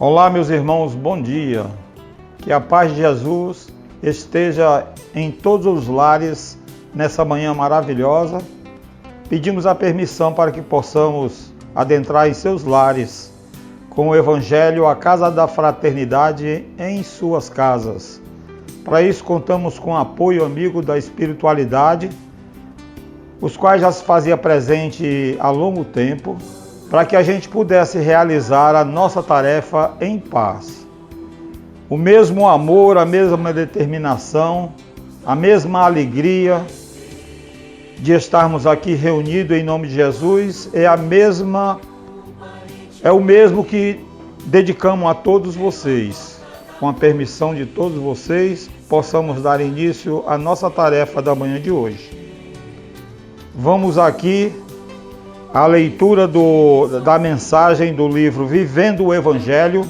Olá, meus irmãos, bom dia. Que a paz de Jesus esteja em todos os lares nessa manhã maravilhosa. Pedimos a permissão para que possamos adentrar em seus lares com o Evangelho, a Casa da Fraternidade em suas casas. Para isso, contamos com o apoio amigo da espiritualidade, os quais já se fazia presente há longo tempo, para que a gente pudesse realizar a nossa tarefa em paz. O mesmo amor, a mesma determinação, a mesma alegria de estarmos aqui reunidos em nome de Jesus é o mesmo que dedicamos a todos vocês. Com a permissão de todos vocês, possamos dar início à nossa tarefa da manhã de hoje. Vamos aqui à leitura da mensagem do livro Vivendo o Evangelho,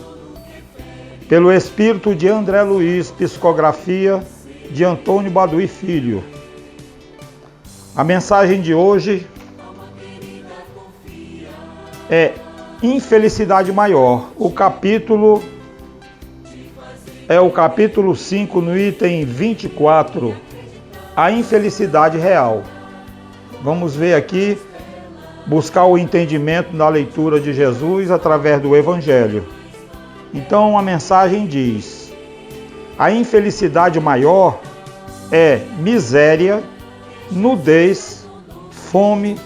pelo Espírito de André Luiz, psicografia de Antônio Baduy Filho. A mensagem de hoje é Infelicidade Maior. O capítulo é o capítulo 5, no item 24, a infelicidade real. Vamos ver aqui, buscar o entendimento na leitura de Jesus através do Evangelho. Então a mensagem diz: a infelicidade maior é miséria, nudez, fome,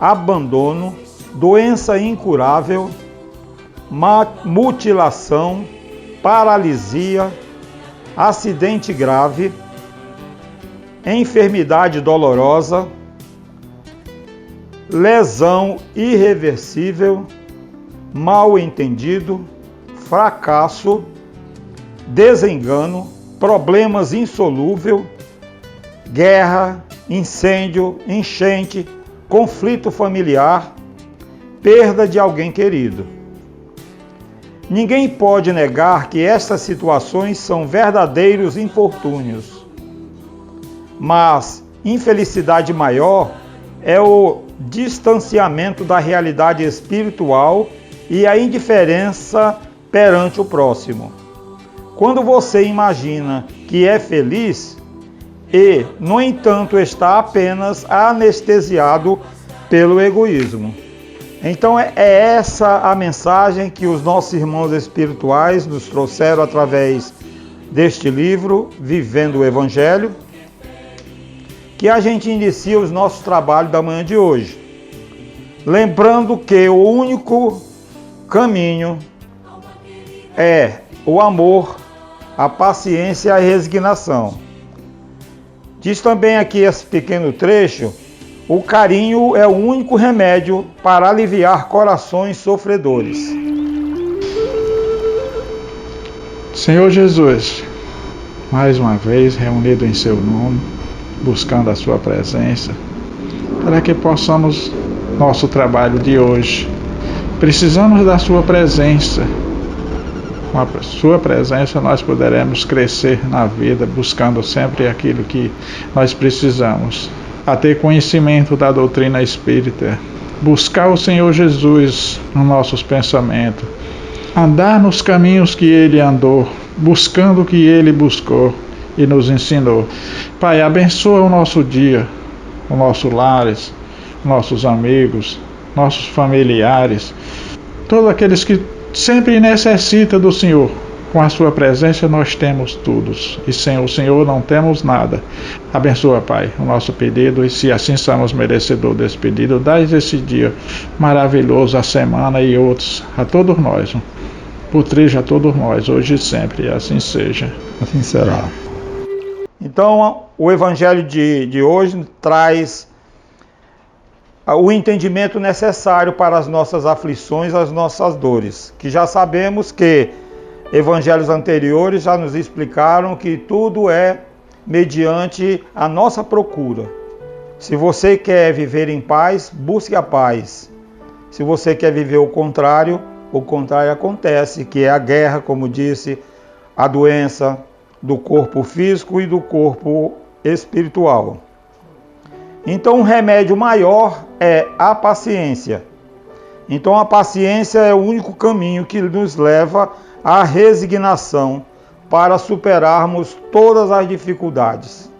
abandono, doença incurável, mutilação, paralisia, acidente grave, enfermidade dolorosa, lesão irreversível, mal entendido, fracasso, desengano, problemas insolúvel, guerra, incêndio, enchente, conflito familiar, perda de alguém querido. Ninguém pode negar que estas situações são verdadeiros infortúnios, mas infelicidade maior é o distanciamento da realidade espiritual e a indiferença perante o próximo. Quando você imagina que é feliz e, no entanto, está apenas anestesiado pelo egoísmo. Então é essa a mensagem que os nossos irmãos espirituais nos trouxeram através deste livro, Vivendo o Evangelho, que a gente inicia os nossos trabalhos da manhã de hoje. Lembrando que o único caminho é o amor, a paciência e a resignação. Diz também aqui esse pequeno trecho: o carinho é o único remédio para aliviar corações sofredores. Senhor Jesus, mais uma vez reunido em seu nome, buscando a sua presença, para que possamos nosso trabalho de hoje. Precisamos da sua presença. Com a sua presença nós poderemos crescer na vida, buscando sempre aquilo que nós precisamos. A ter conhecimento da doutrina espírita, buscar o Senhor Jesus nos nossos pensamentos, andar nos caminhos que Ele andou, buscando o que Ele buscou e nos ensinou. Pai, abençoa o nosso dia, os nossos lares, nossos amigos, nossos familiares, todos aqueles que sempre necessitam do Senhor. Com a sua presença nós temos tudo, e sem o Senhor não temos nada. Abençoa, Pai, o nosso pedido, e se assim somos merecedores desse pedido, dai esse dia maravilhoso, a semana e outros, a todos nós, a todos nós, hoje e sempre, e assim seja. Assim será. Então, o Evangelho de hoje traz o entendimento necessário para as nossas aflições, as nossas dores, que já sabemos que evangelhos anteriores já nos explicaram que tudo é mediante a nossa procura. Se você quer viver em paz, busque a paz. Se você quer viver o contrário acontece, que é a guerra, como disse, a doença do corpo físico e do corpo espiritual. Então, um remédio maior é a paciência. Então a paciência é o único caminho que nos leva à resignação para superarmos todas as dificuldades.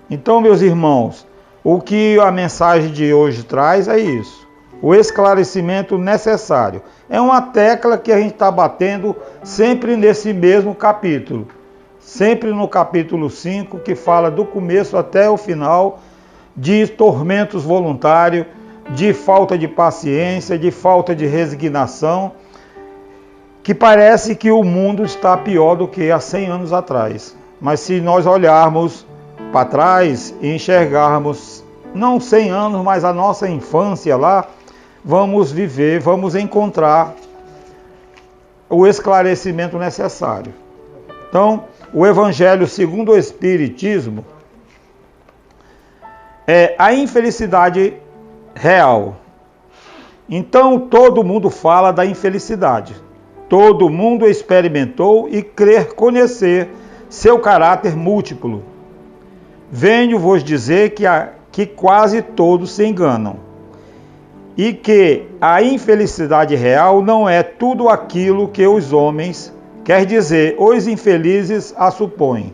Então, meus irmãos, o que a mensagem de hoje traz é isso. O esclarecimento necessário. É uma tecla que a gente está batendo sempre nesse mesmo capítulo. Sempre no capítulo 5, que fala do começo até o final, de tormentos voluntários, de falta de paciência, de falta de resignação, que parece que o mundo está pior do que há 100 anos atrás. Mas se nós olharmos para trás e enxergarmos, não 100 anos, mas a nossa infância lá, vamos viver, vamos encontrar o esclarecimento necessário. Então, o Evangelho segundo o Espiritismo é a infelicidade real. Então, todo mundo fala da infelicidade. Todo mundo experimentou e crer conhecer seu caráter múltiplo. Venho vos dizer que quase todos se enganam, e que a infelicidade real não é tudo aquilo que os homens, quer dizer, os infelizes, a supõem.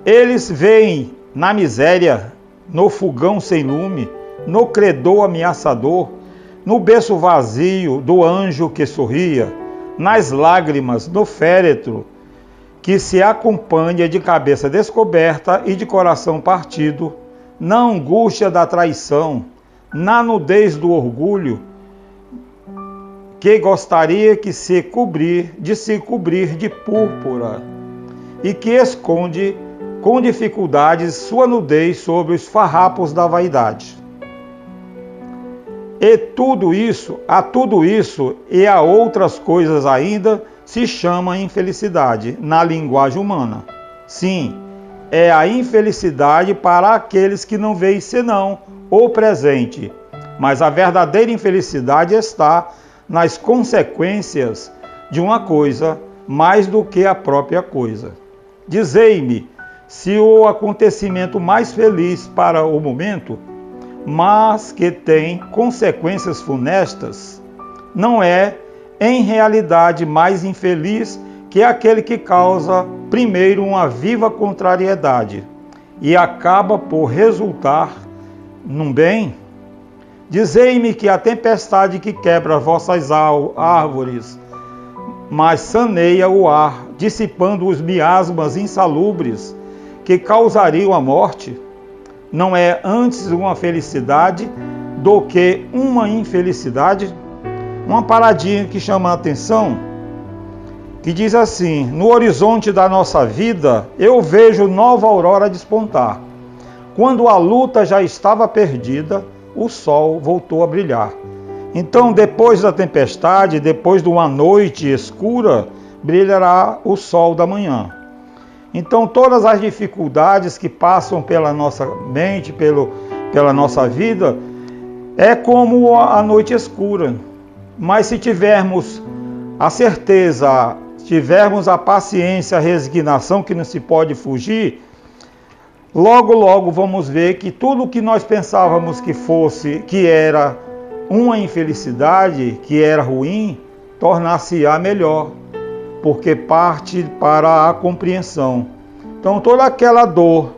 Eles veem na miséria, no fogão sem lume, no credor ameaçador, no berço vazio do anjo que sorria, nas lágrimas, no féretro que se acompanha de cabeça descoberta e de coração partido, na angústia da traição, na nudez do orgulho, que gostaria de se cobrir de púrpura, e que esconde com dificuldades sua nudez sobre os farrapos da vaidade. E tudo isso e a outras coisas ainda se chama infelicidade na linguagem humana. Sim, é a infelicidade para aqueles que não veem senão o presente. Mas a verdadeira infelicidade está nas consequências de uma coisa mais do que a própria coisa. Dizei-me se o acontecimento mais feliz para o momento, mas que tem consequências funestas, não é em realidade mais infeliz que aquele que causa primeiro uma viva contrariedade e acaba por resultar num bem? Dizei-me que a tempestade que quebra vossas árvores, mas saneia o ar, dissipando os miasmas insalubres que causariam a morte, não é antes uma felicidade do que uma infelicidade? Uma paradinha que chama a atenção, que diz assim: no horizonte da nossa vida eu vejo nova aurora despontar. Quando a luta já estava perdida, o sol voltou a brilhar. Então, depois da tempestade, depois de uma noite escura, brilhará o sol da manhã. Então, todas as dificuldades que passam pela nossa mente, pela nossa vida, é como a noite escura. Mas se tivermos a certeza, tivermos a paciência, a resignação que não se pode fugir, logo, logo vamos ver que tudo que nós pensávamos que era uma infelicidade, que era ruim, tornar-se-á melhor, porque parte para a compreensão. Então toda aquela dor,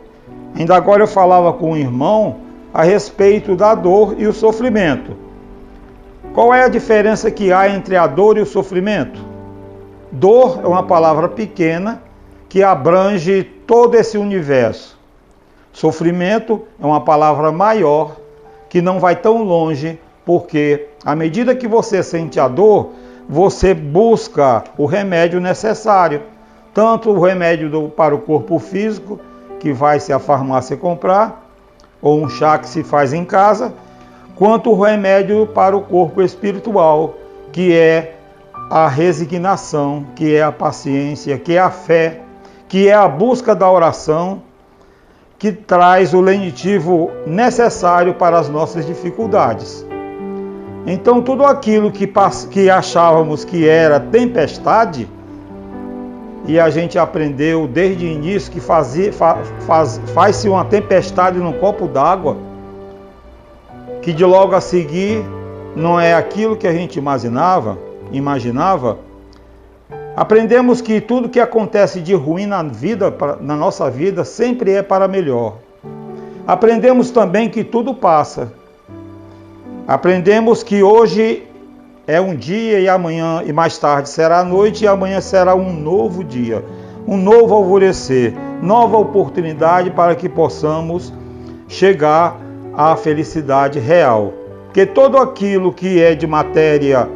ainda agora eu falava com um irmão a respeito da dor e o sofrimento. Qual é a diferença que há entre a dor e o sofrimento? Dor é uma palavra pequena que abrange todo esse universo. Sofrimento é uma palavra maior que não vai tão longe, porque à medida que você sente a dor, você busca o remédio necessário. Tanto o remédio para o corpo físico, que vai-se à farmácia comprar, ou um chá que se faz em casa, quanto o remédio para o corpo espiritual, que é a resignação, que é a paciência, que é a fé, que é a busca da oração, que traz o lenitivo necessário para as nossas dificuldades. Então, tudo aquilo que achávamos que era tempestade, e a gente aprendeu desde o início que faz-se uma tempestade num copo d'água, que de logo a seguir não é aquilo que a gente imaginava. Aprendemos que tudo que acontece de ruim na nossa vida sempre é para melhor. Aprendemos também que tudo passa. Aprendemos que hoje é um dia e amanhã e mais tarde será a noite e amanhã será um novo dia, um novo alvorecer, nova oportunidade para que possamos chegar à felicidade real. Porque tudo aquilo que é de matéria,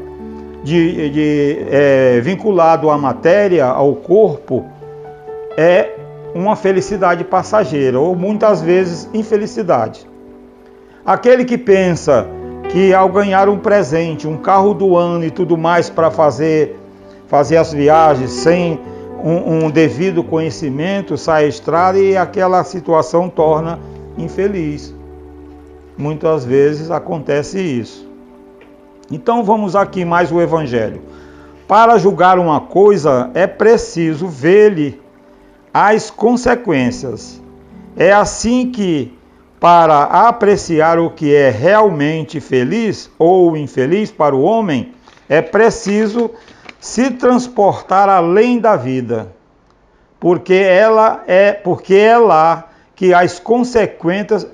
vinculado à matéria, ao corpo, é uma felicidade passageira ou muitas vezes infelicidade. Aquele que pensa que ao ganhar um presente, um carro do ano e tudo mais para fazer as viagens sem um devido conhecimento, sai à estrada e aquela situação torna infeliz. Muitas vezes acontece isso. Então vamos aqui mais o Evangelho. Para julgar uma coisa é preciso ver-lhe as consequências. É assim que, para apreciar o que é realmente feliz ou infeliz para o homem, é preciso se transportar além da vida, porque é lá que as consequências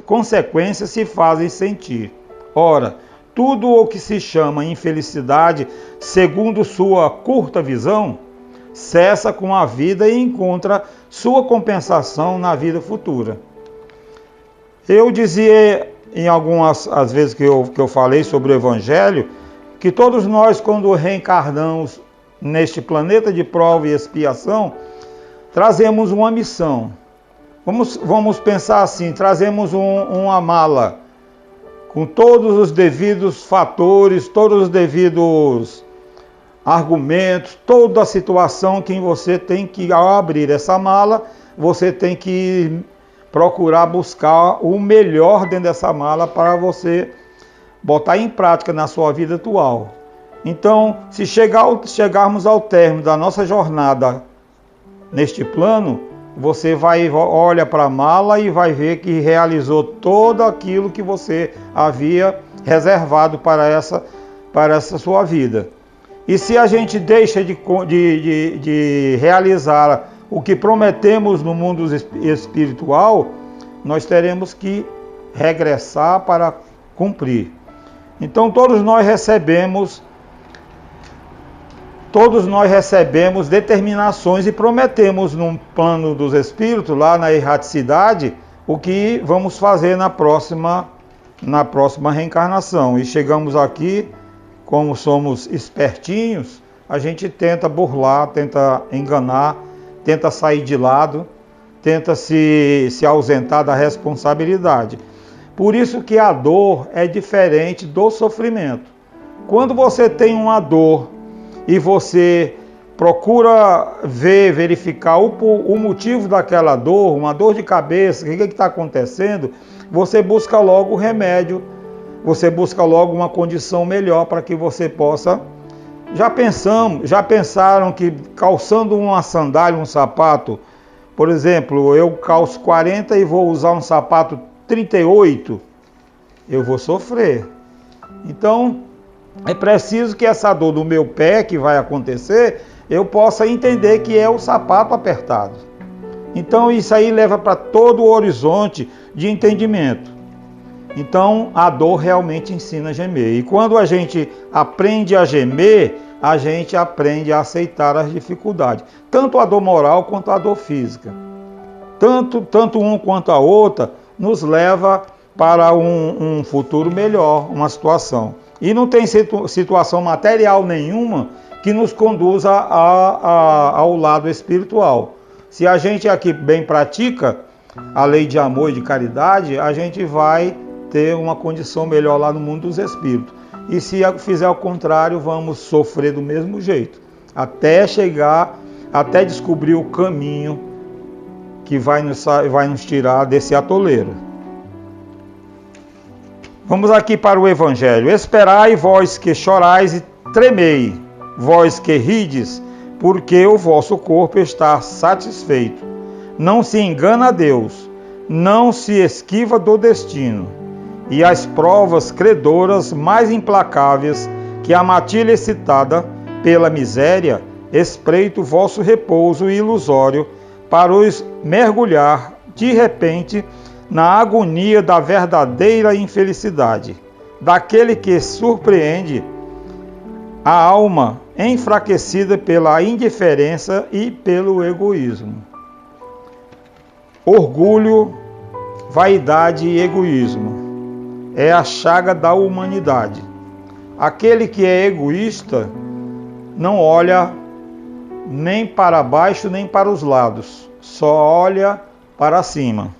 se fazem sentir. Ora, tudo o que se chama infelicidade, segundo sua curta visão, cessa com a vida e encontra sua compensação na vida futura. Eu dizia em algumas as vezes que eu falei sobre o Evangelho, que todos nós, quando reencarnamos neste planeta de prova e expiação, trazemos uma missão. Vamos pensar assim, trazemos uma mala com todos os devidos fatores, todos os devidos argumentos, toda a situação que você tem que, ao abrir essa mala, você tem que procurar buscar o melhor dentro dessa mala para você botar em prática na sua vida atual. Então, se chegarmos ao término da nossa jornada neste plano, você olha para a mala e vai ver que realizou tudo aquilo que você havia reservado para essa sua vida. E se a gente deixa de realizar o que prometemos no mundo espiritual, nós teremos que regressar para cumprir. Então todos nós recebemos determinações e prometemos no plano dos espíritos, lá na erraticidade, o que vamos fazer na próxima reencarnação. E chegamos aqui, como somos espertinhos, a gente tenta burlar, tenta enganar, tenta sair de lado, tenta se ausentar da responsabilidade. Por isso que a dor é diferente do sofrimento. Quando você tem uma dor e você procura verificar o motivo daquela dor, uma dor de cabeça, o que está acontecendo, você busca logo o remédio, você busca logo uma condição melhor para que você possa... Já pensaram que calçando uma sandália, um sapato, por exemplo, eu calço 40 e vou usar um sapato 38, eu vou sofrer. Então, é preciso que essa dor do meu pé que vai acontecer, eu possa entender que é o sapato apertado. Então, isso aí leva para todo o horizonte de entendimento. Então, a dor realmente ensina a gemer. E quando a gente aprende a gemer, a gente aprende a aceitar as dificuldades. Tanto a dor moral quanto a dor física. Tanto um quanto a outra nos leva para um futuro melhor, uma situação. E não tem situação material nenhuma que nos conduza ao lado espiritual. Se a gente aqui bem pratica a lei de amor e de caridade, a gente vai ter uma condição melhor lá no mundo dos espíritos. E se fizer o contrário, vamos sofrer do mesmo jeito, até descobrir o caminho que vai nos tirar desse atoleiro. Vamos aqui para o Evangelho. Esperai, vós que chorais, e tremei, vós que rides, porque o vosso corpo está satisfeito. Não se engana a Deus, não se esquiva do destino. e as provas credoras mais implacáveis que a matilha excitada pela miséria espreita o vosso repouso ilusório para os mergulhar de repente na agonia da verdadeira infelicidade, daquele que surpreende a alma enfraquecida pela indiferença e pelo egoísmo. Orgulho, vaidade e egoísmo é a chaga da humanidade. Aquele que é egoísta não olha nem para baixo nem para os lados, só olha para cima.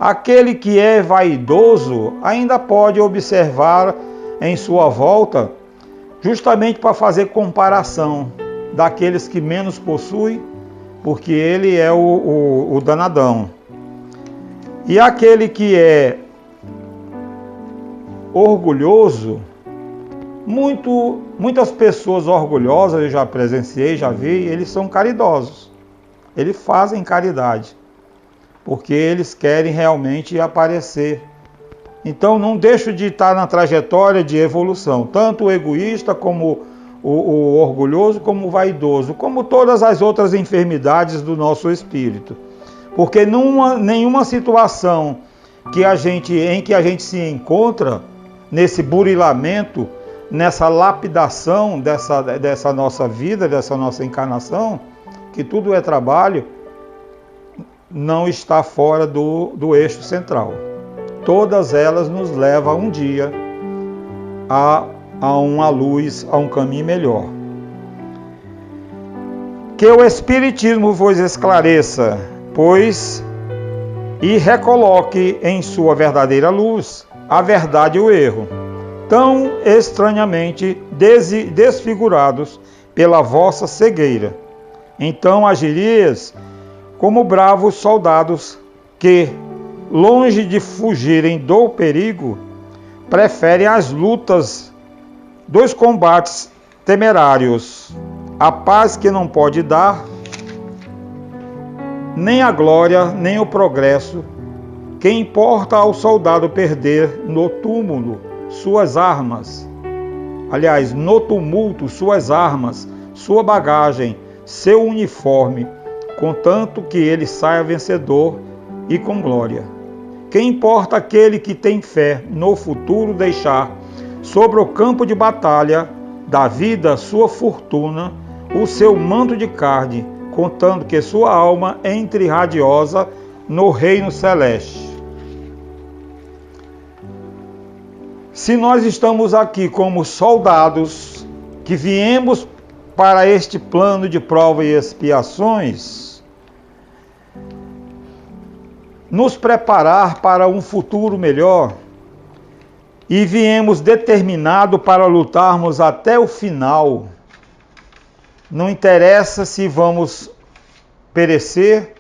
Aquele que é vaidoso ainda pode observar em sua volta, justamente para fazer comparação daqueles que menos possuem, porque ele é o danadão. E aquele que é orgulhoso, muitas pessoas orgulhosas, eu já presenciei, já vi, eles são caridosos. Eles fazem caridade, porque eles querem realmente aparecer. Então não deixo de estar na trajetória de evolução, tanto o egoísta como o orgulhoso, como o vaidoso, como todas as outras enfermidades do nosso espírito. Porque nenhuma situação em que a gente se encontra, nesse burilamento, nessa lapidação dessa nossa vida, dessa nossa encarnação, que tudo é trabalho, não está fora do eixo central. Todas elas nos levam um dia a uma luz, a um caminho melhor. Que o Espiritismo vos esclareça, pois, e recoloque em sua verdadeira luz a verdade e o erro, tão estranhamente desfigurados pela vossa cegueira. Então agirias como bravos soldados que, longe de fugirem do perigo, preferem as lutas dos combates temerários, a paz que não pode dar, nem a glória, nem o progresso, que importa ao soldado perder no túmulo suas armas. Aliás, no tumulto, suas armas, sua bagagem, seu uniforme, contanto que ele saia vencedor e com glória. Que importa aquele que tem fé no futuro deixar sobre o campo de batalha da vida sua fortuna, o seu manto de carne, contando que sua alma entre radiosa no reino celeste. Se nós estamos aqui como soldados que viemos para este plano de prova e expiações, nos preparar para um futuro melhor, e viemos determinado para lutarmos até o final. Não interessa se vamos perecer,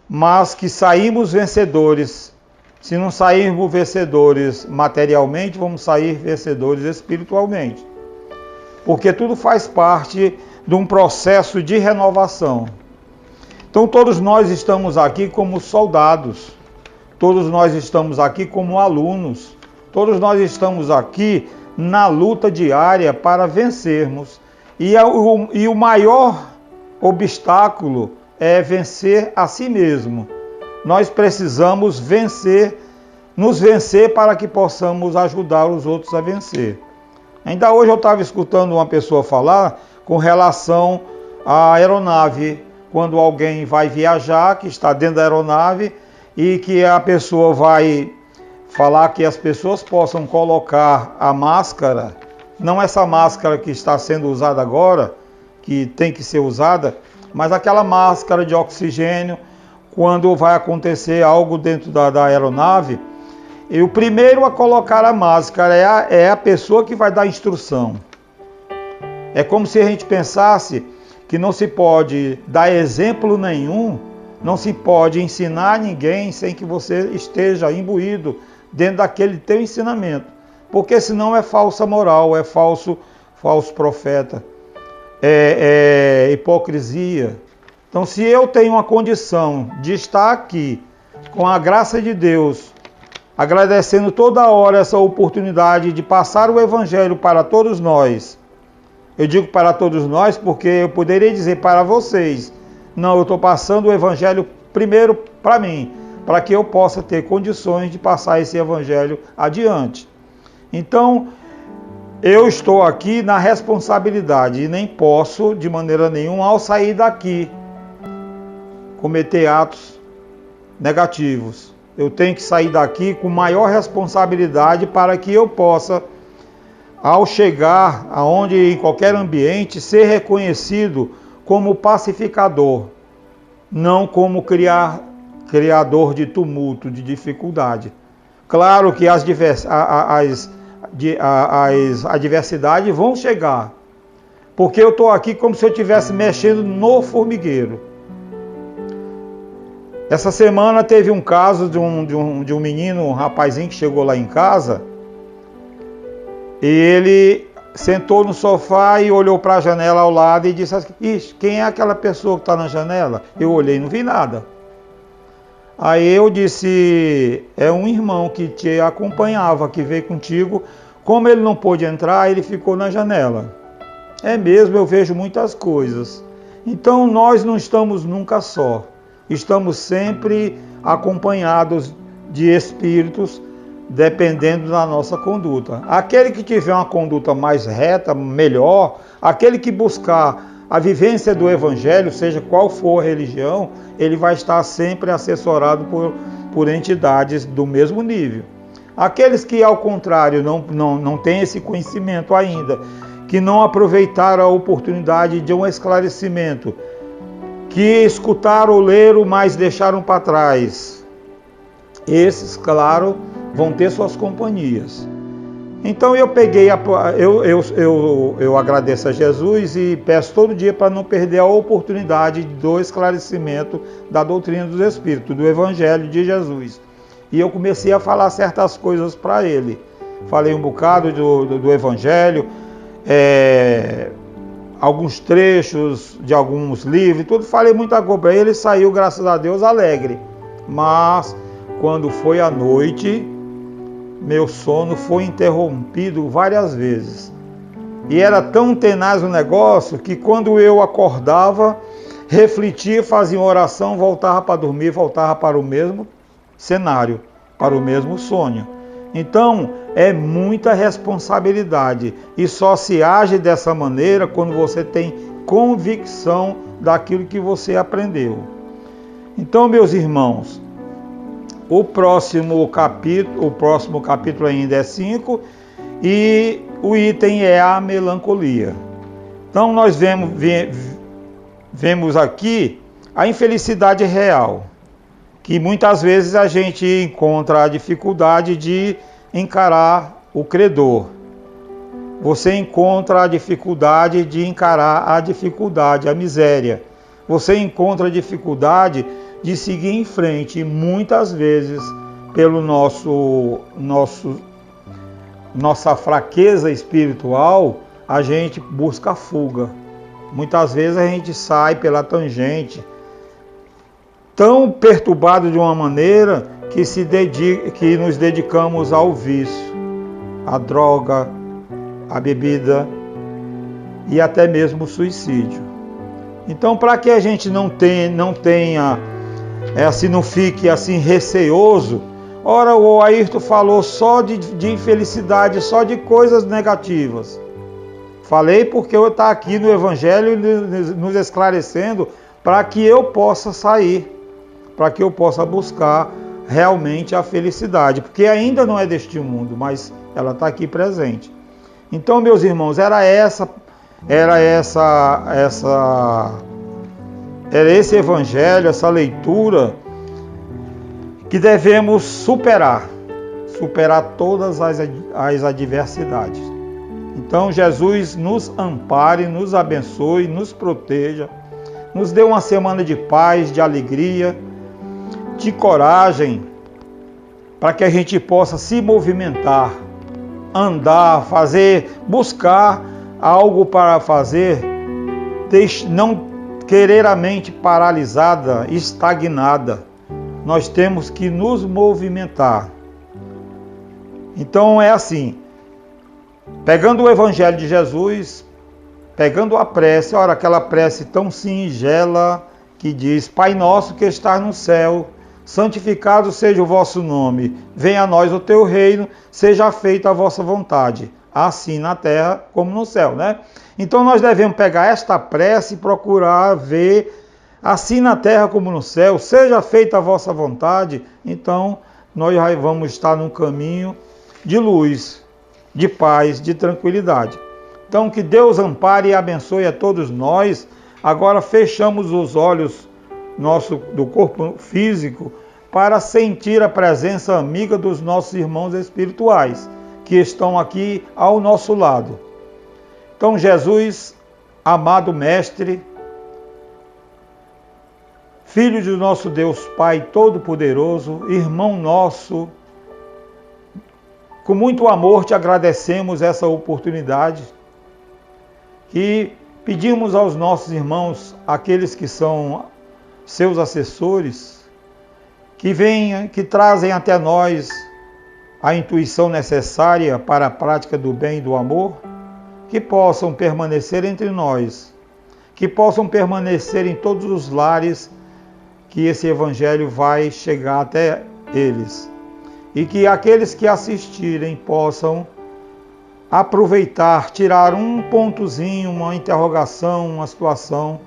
mas que saímos vencedores. Se não sairmos vencedores materialmente, vamos sair vencedores espiritualmente. Porque tudo faz parte de um processo de renovação. Então todos nós estamos aqui como soldados, todos nós estamos aqui como alunos, todos nós estamos aqui na luta diária para vencermos. E o maior obstáculo é vencer a si mesmo. Nós precisamos nos vencer para que possamos ajudar os outros a vencer. Ainda hoje eu estava escutando uma pessoa falar com relação à aeronave, quando alguém vai viajar, que está dentro da aeronave, e que a pessoa vai falar que as pessoas possam colocar a máscara, não essa máscara que está sendo usada agora, que tem que ser usada, mas aquela máscara de oxigênio, quando vai acontecer algo dentro da aeronave, e o primeiro a colocar a máscara é a pessoa que vai dar instrução. É como se a gente pensasse que não se pode dar exemplo nenhum, não se pode ensinar ninguém sem que você esteja imbuído dentro daquele teu ensinamento. Porque senão é falsa moral, é falso profeta, é hipocrisia. Então, se eu tenho uma condição de estar aqui, com a graça de Deus, agradecendo toda hora essa oportunidade de passar o Evangelho para todos nós. Eu digo para todos nós porque eu poderia dizer para vocês. Não, eu estou passando o Evangelho primeiro para mim, para que eu possa ter condições de passar esse Evangelho adiante. Então, eu estou aqui na responsabilidade e nem posso, de maneira nenhuma, ao sair daqui, cometer atos negativos. Eu tenho que sair daqui com maior responsabilidade para que eu possa, ao chegar aonde em qualquer ambiente, ser reconhecido como pacificador, não como criador de tumulto, de dificuldade. Claro que as adversidades vão chegar, porque eu estou aqui como se eu estivesse mexendo no formigueiro. Essa semana teve um caso de um menino, um rapazinho que chegou lá em casa, e ele sentou no sofá e olhou para a janela ao lado e disse assim: "Ixi, quem é aquela pessoa que está na janela?" Eu olhei e não vi nada. Aí eu disse: "É um irmão que te acompanhava, que veio contigo. Como ele não pôde entrar, ele ficou na janela." É mesmo, eu vejo muitas coisas. Então nós não estamos nunca só. Estamos sempre acompanhados de espíritos, dependendo da nossa conduta. Aquele que tiver uma conduta mais reta, melhor, aquele que buscar a vivência do Evangelho, seja qual for a religião, ele vai estar sempre assessorado por entidades do mesmo nível. Aqueles que, ao contrário, não têm esse conhecimento ainda, que não aproveitaram a oportunidade de um esclarecimento, que escutaram ou leram, mas deixaram para trás, esses, claro, vão ter suas companhias. Então eu agradeço a Jesus e peço todo dia para não perder a oportunidade do esclarecimento da doutrina dos Espíritos, do Evangelho de Jesus. E eu comecei a falar certas coisas para ele. Falei um bocado do Evangelho, alguns trechos de alguns livros, tudo. Falei muita coisa para ele. Ele saiu, graças a Deus, alegre. Mas quando foi à noite, meu sono foi interrompido várias vezes. E era tão tenaz o negócio que quando eu acordava, refletia, fazia uma oração, voltava para dormir, voltava para o mesmo cenário, para o mesmo sonho. Então, é muita responsabilidade e só se age dessa maneira quando você tem convicção daquilo que você aprendeu. Então, meus irmãos, o próximo capítulo ainda é 5 e o item é a melancolia. Então, nós vemos aqui a infelicidade real, que muitas vezes a gente encontra a dificuldade de encarar o credor. Você encontra a dificuldade de encarar a dificuldade, a miséria. Você encontra a dificuldade de seguir em frente. E muitas vezes, pelo nossa fraqueza espiritual, a gente busca fuga. Muitas vezes a gente sai pela tangente, tão perturbado de uma maneira que nos dedicamos ao vício, à droga, à bebida e até mesmo o suicídio. Então, para que a gente não fique assim receoso, ora, o Ayrton falou só de infelicidade, só de coisas negativas. Falei porque eu estou aqui no Evangelho nos esclarecendo para que eu possa sair, para que eu possa buscar realmente a felicidade, porque ainda não é deste mundo, mas ela está aqui presente. Então, meus irmãos, era esse Evangelho, essa leitura que devemos superar todas as adversidades. Então, Jesus nos ampare, nos abençoe, nos proteja, nos dê uma semana de paz, de alegria, de coragem, para que a gente possa se movimentar, andar, buscar algo para fazer, não querer a mente paralisada, estagnada. Nós temos que nos movimentar. Então é assim, pegando o Evangelho de Jesus, pegando a prece, ora, aquela prece tão singela que diz: Pai nosso que estás no céu, santificado seja o vosso nome, venha a nós o teu reino, seja feita a vossa vontade, assim na terra como no céu, né? Então nós devemos pegar esta prece e procurar ver, assim na terra como no céu, seja feita a vossa vontade. Então nós vamos estar num caminho de luz, de paz, de tranquilidade. Então que Deus ampare e abençoe a todos nós. Agora fechamos os olhos do corpo físico para sentir a presença amiga dos nossos irmãos espirituais que estão aqui ao nosso lado. Então Jesus, amado Mestre, Filho de nosso Deus Pai Todo-Poderoso, irmão nosso, com muito amor te agradecemos essa oportunidade e pedimos aos nossos irmãos, aqueles que são seus assessores, que trazem até nós a intuição necessária para a prática do bem e do amor, que possam permanecer entre nós, que possam permanecer em todos os lares que esse Evangelho vai chegar até eles. E que aqueles que assistirem possam aproveitar, tirar um pontozinho, uma interrogação, uma situação,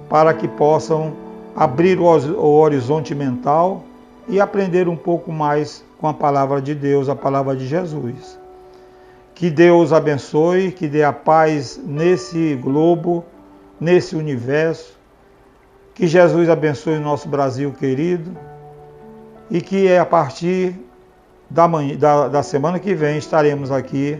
para que possam abrir o horizonte mental e aprender um pouco mais com a palavra de Deus, a palavra de Jesus. Que Deus abençoe, que dê a paz nesse globo, nesse universo. Que Jesus abençoe o nosso Brasil querido e que a partir da semana que vem estaremos aqui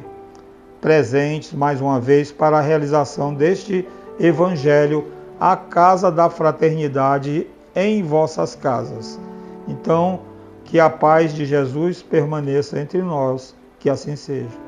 presentes mais uma vez para a realização deste Evangelho, a Casa da Fraternidade em vossas casas. Então, que a paz de Jesus permaneça entre nós, que assim seja.